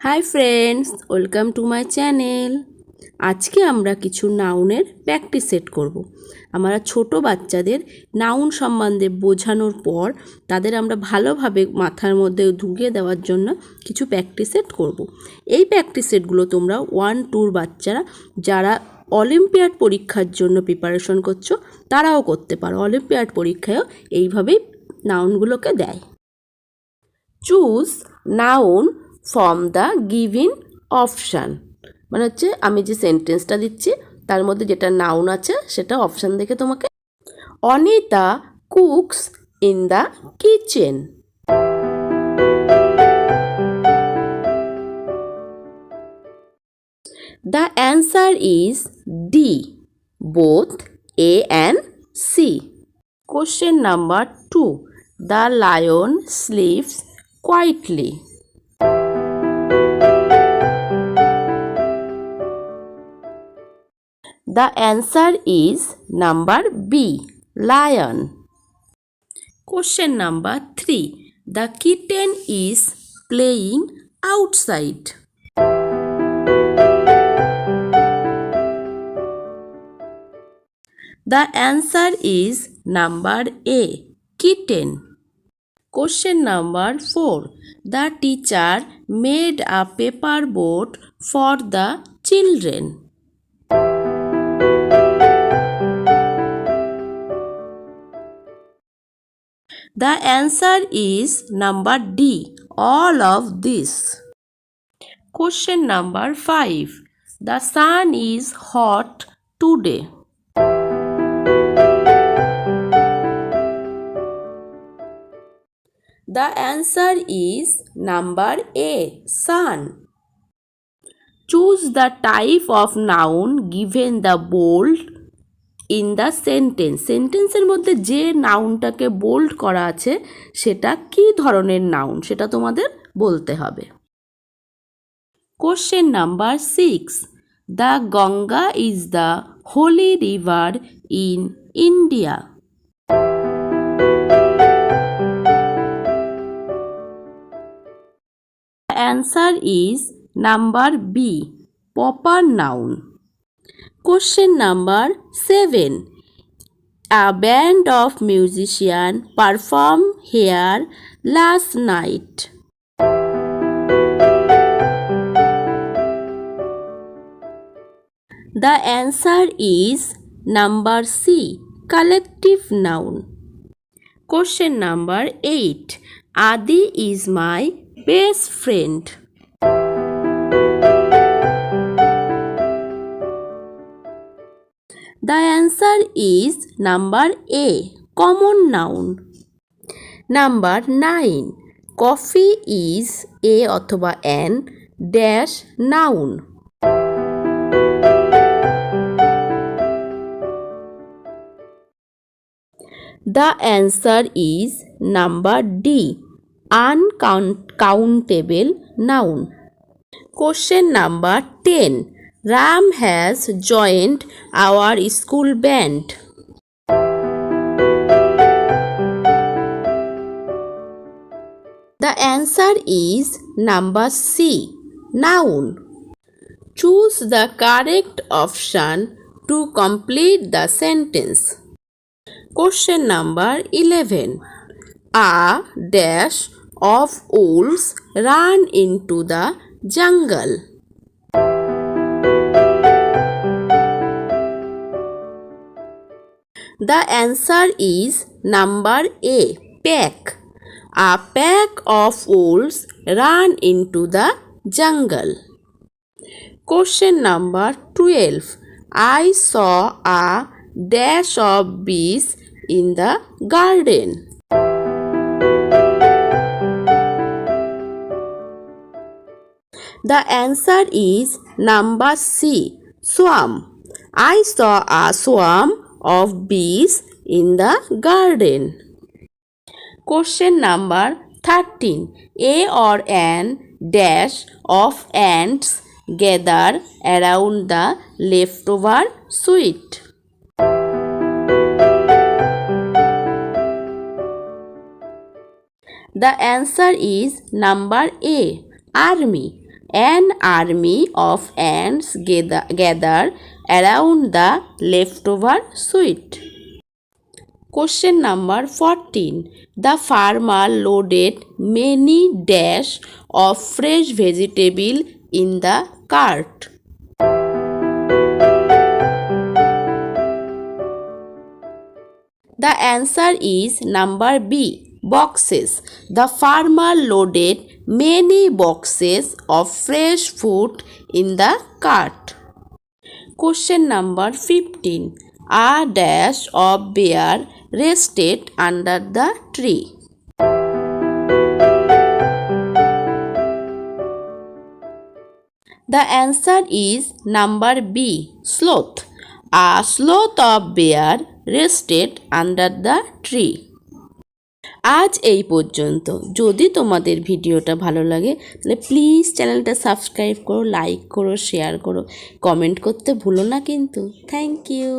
Hi friends, welcome to my channel. আজকে আমরা কিছু নাউনের প্র্যাকটিস সেট করব। আমরা ছোট বাচ্চাদের নাউন সম্বন্ধে বোঝানোর পর তাদের আমরা ভালোভাবে মাথার মধ্যে ঢুকিয়ে দেওয়ার জন্য কিছু প্র্যাকটিস সেট করব। এই প্র্যাকটিস সেটগুলো তোমরা 1-2 বাচ্চারা যারা অলিম্পিয়াড পরীক্ষার জন্য প্রিপারেশন করছো তারাও করতে পারো। অলিম্পিয়াড পরীক্ষায়ও এইভাবেই নাউনগুলোকে দেয়। Choose noun from the given option, মানে হচ্ছে আমি যে সেন্টেন্সটা দিচ্ছি তার মধ্যে যেটা নাউন আছে সেটা অপশান দেখে তোমাকে। Anita cooks in the kitchen. The answer is D, both A and C. Question number 2, the lion sleeps quietly. The answer is number B, lion. Question number 3, the kitten is playing outside. The answer is number A, kitten. Question number 4, the teacher made a paper boat for the children. The answer is number D, all of this. Question number 5, the sun is hot today. The answer is number A, sun. Choose the type of noun given the bold in the sentence. সেন্টেন্সের মধ্যে যে নাউনটাকে bold করা আছে সেটা কি ধরনের noun সেটা তোমাদের বলতে হবে। Question number 6, the Ganga is the Holi river in India. Answer is number B, proper noun. Question number 7, a band of musicians performed here last night. The answer is number C, collective noun. Question number 8, Adi is my best friend. The answer is number A, common noun. Number 9, coffee is a অথবা an dash noun. The answer is number D, uncountable noun. Question number 10, Ram has joined our school band. The answer is number C, noun. Choose the correct option to complete the sentence. Question number 11, a dash of wolves ran into the jungle. The answer is number A, pack. A pack of wolves ran into the jungle. Question number 12, I saw a dash of bees in the garden. The answer is number C, swarm. I saw a swarm of bees in the garden. Question number 13, a or an dash of ants gather around the leftover sweet. The answer is number A, army. An army of ants gather around the leftover sweet. Question number 14. The farmer loaded many dash of fresh vegetable in the cart. The answer is number B, boxes. The farmer loaded many boxes of fresh food in the cart. Question number 15. A dash of bear rested under the tree. The answer is number B, sloth. A sloth of bear rested under the tree. আজ এই পর্যন্ত। যদি তোমাদের ভিডিওটা ভালো লাগে তাহলে please চ্যানেলটা সাবস্ক্রাইব করো, লাইক করো, শেয়ার করো, কমেন্ট করতে ভুলো না কিন্তু। Thank you.